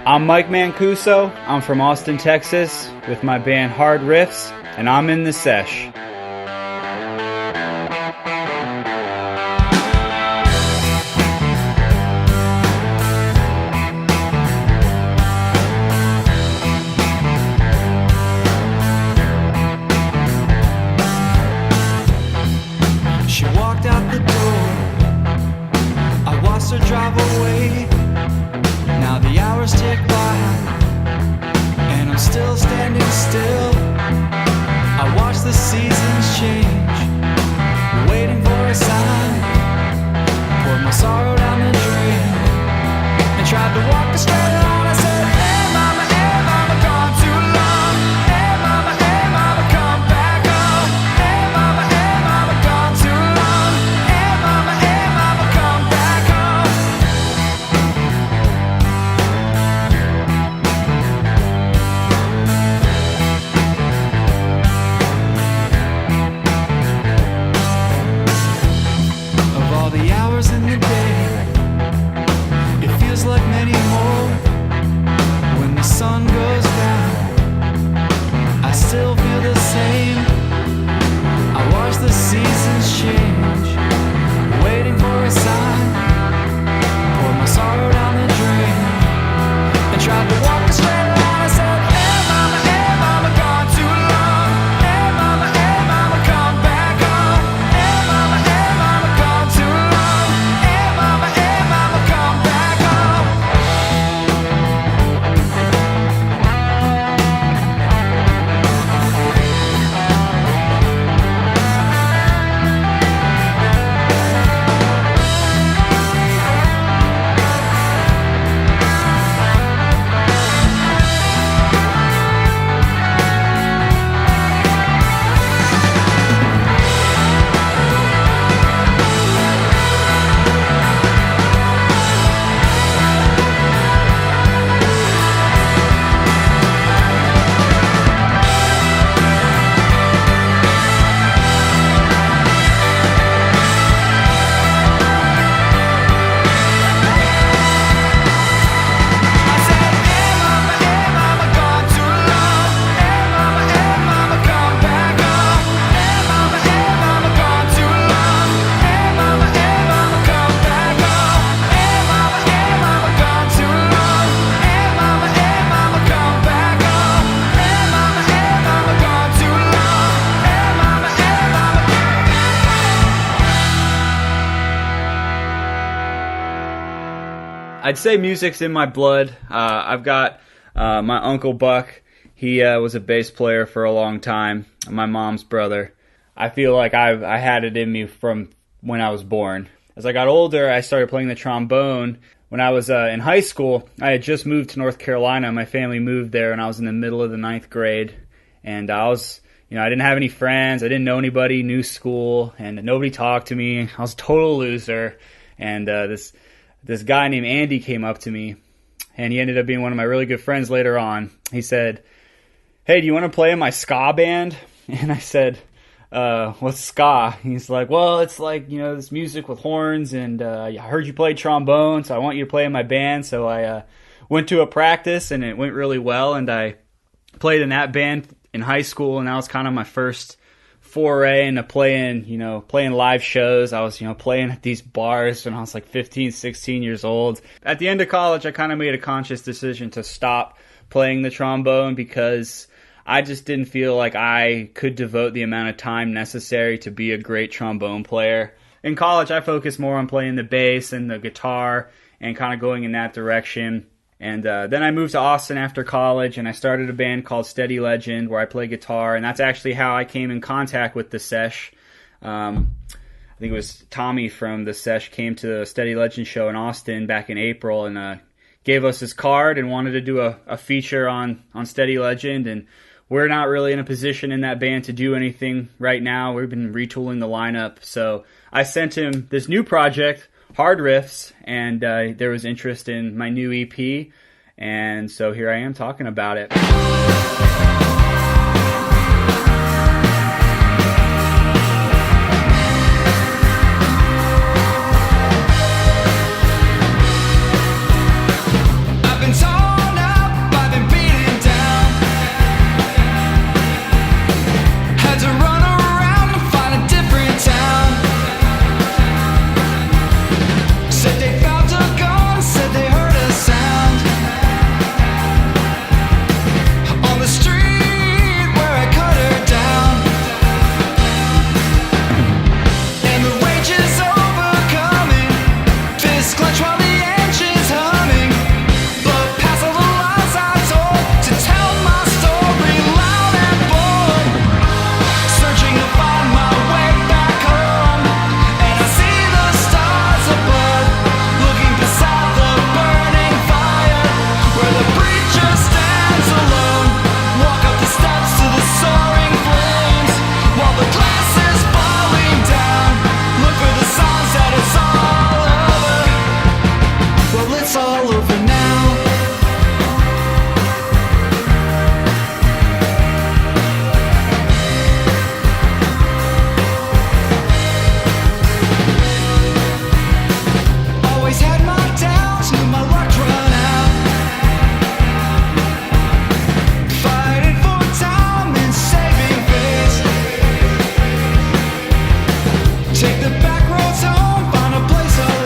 I'm Mike Mancuso. I'm from Austin, Texas, with my band Hard Riffs, and I'm in the sesh. She walked out the door, I watched her drive away. Now the hours tick by, and I'm still standing still. I watch the seasons change, waiting for a sign. Poured my sorrow down the drain, and tried to walk a straight line. I said, hey mama, gone too long. Hey mama, come back home. Hey mama, gone too long. Hey mama, come back home. Of all the hours in the day, it feels like many more. When the sun goes down, I still feel the same. I watch the seasons change, waiting for a sign. Pour my sorrow down the drain, and tried to walk a straight line. I said, hey mama, gone too long. Hey mama, come back home. Hey mama, gone too long. Hey mama, come back home. I'd say music's in my blood. I've got my Uncle Buck. He was a bass player for a long time. My mom's brother. I feel like I had it in me from when I was born. As I got older, I started playing the trombone. When I was in high school, I had just moved to North Carolina. My family moved there, and I was in the middle of the 9th grade. And I was, I didn't have any friends. I didn't know anybody, new school, and nobody talked to me. I was a total loser. And this guy named Andy came up to me, and he ended up being one of my really good friends later on. He said, hey, do you want to play in my ska band? And I said, what's ska? He's like, well, it's like, this music with horns, and I heard you play trombone, so I want you to play in my band. So I went to a practice, and it went really well, and I played in that band in high school, and that was kind of my first foray into playing live shows. I was, playing at these bars when I was like 15, 16 years old. At the end of college, I kind of made a conscious decision to stop playing the trombone because I just didn't feel like I could devote the amount of time necessary to be a great trombone player. In college, I focused more on playing the bass and the guitar and kind of going in that direction. And then I moved to Austin after college, and I started a band called Steady Legend where I play guitar, and that's actually how I came in contact with the sesh. I think it was Tommy from the sesh came to the Steady Legend show in Austin back in April and gave us his card and wanted to do a feature on Steady Legend. And we're not really in a position in that band to do anything right now. We've been retooling the lineup. So I sent him this new project, Hard Riffs, and there was interest in my new EP, and so here I am talking about it. I've been torn it's all over now. Always had my doubts, knew my luck run out. Fighting for time and saving face. Take the back roads home, find a place alone.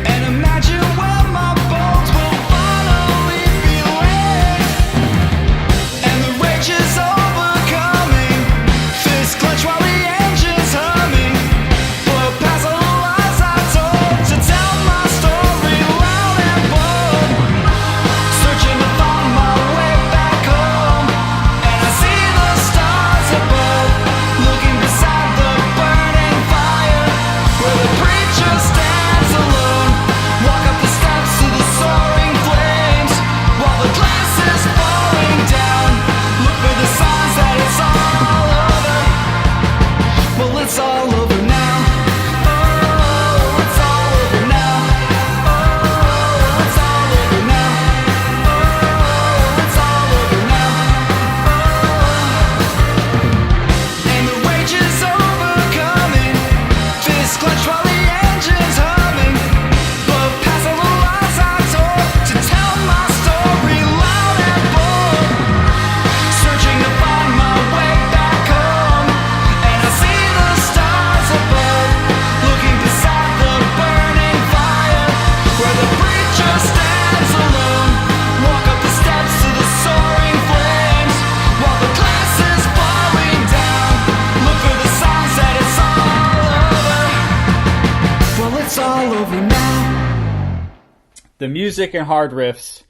And imagine when my bones will finally be laid. And the rage is overcoming. Fist clench while the engine's humming. Blow past all the lies I told to tell my story loud and bold. Searching to find my way back home. And I see the stars above, looking beside the burning fire, where the preacher stands alone. Walk up the steps to the soaring flames, while the glass is falling down. Look for the signs that it's all over. Well, it's all over now. Oh, it's all over now. Oh, it's all over now. Oh, it's all over now. And the rage is overcoming. Fist clenched while the engine's humming. Blow past all the lies I told to tell my story loud and bold. Searching to find my way back home. And I see the stars above, looking beside the burning fire, where the preacher stands alone. Walk up the steps to the soaring flames, while the glass is falling down. Look for the signs that it's all over. Well, it's all over now. The music in Hard Riffs,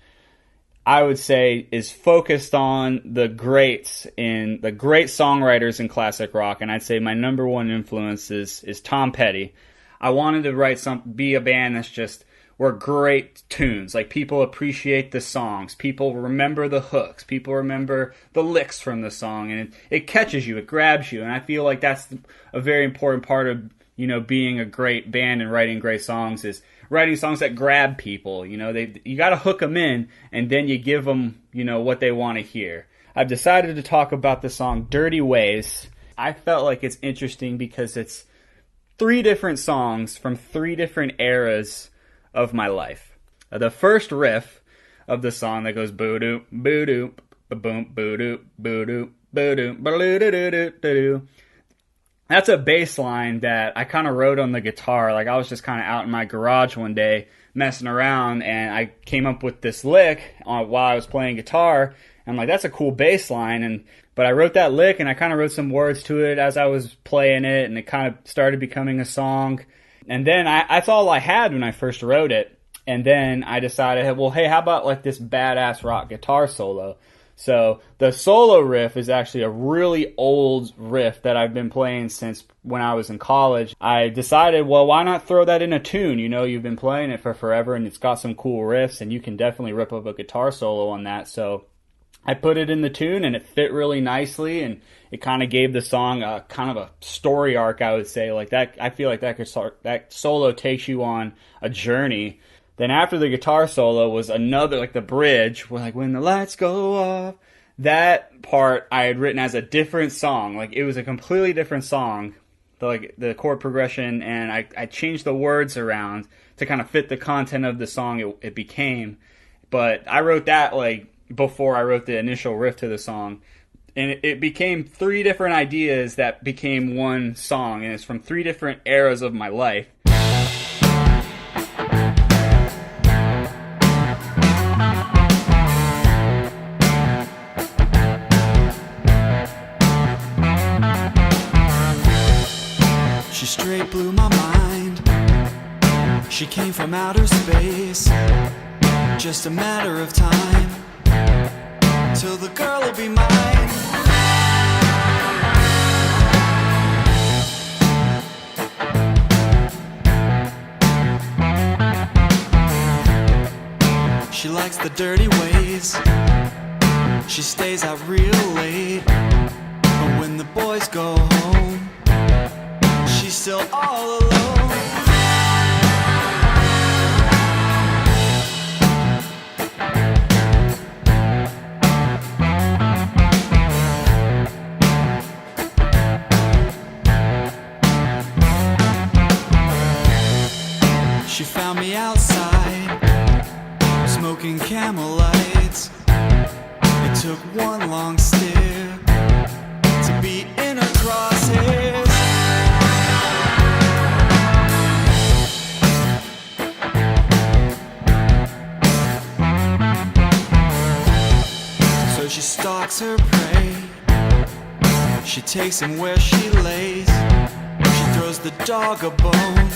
I would say, is focused on the greats in the great songwriters in classic rock, and I'd say my number one influence is Tom Petty. I wanted to be a band that's just were great tunes. Like, people appreciate the songs, people remember the hooks, people remember the licks from the song, and it catches you, it grabs you, and I feel like that's a very important part of, you know, being a great band and writing great songs, is writing songs that grab people. You know, you got to hook them in, and then you give them, you know, what they want to hear. I've decided to talk about the song Dirty Ways. I felt like it's interesting because it's 3 different songs from 3 different eras of my life. The first riff of the song that goes boo-doo, boo-doo, ba-boom, boo-doo, boo-doo, boo-doo, ba-doo-doo-doo-doo-doo. That's a bass line that I kind of wrote on the guitar. Like, I was just kind of out in my garage one day messing around, and I came up with this lick while I was playing guitar. I'm like, that's a cool bass line. But I wrote that lick, and I kind of wrote some words to it as I was playing it, and it kind of started becoming a song. And then that's all I had when I first wrote it. And then I decided, well, hey, how about like this badass rock guitar solo? So the solo riff is actually a really old riff that I've been playing since when I was in college. I decided, well, why not throw that in a tune? You know, you've been playing it for forever, and it's got some cool riffs, and you can definitely rip up a guitar solo on that. So I put it in the tune, and it fit really nicely, and it kind of gave the song a kind of a story arc, I would say. Like that, I feel like that solo takes you on a journey. Then after the guitar solo was another, like the bridge, where like when the lights go off. That part I had written as a different song. Like, it was a completely different song, the chord progression, and I changed the words around to kind of fit the content of the song it became. But I wrote that like before I wrote the initial riff to the song. And it became 3 different ideas that became one song, and it's from 3 different eras of my life. She straight blew my mind. She came from outer space. Just a matter of time till the girl will be mine. She likes the dirty ways. She stays out real late. But when the boys go home, she's still all alone. She found me outside, smoking Camel lights. It took one long stare to be in her crosshairs. So she stalks her prey. She takes him where she lays. She throws the dog a bone.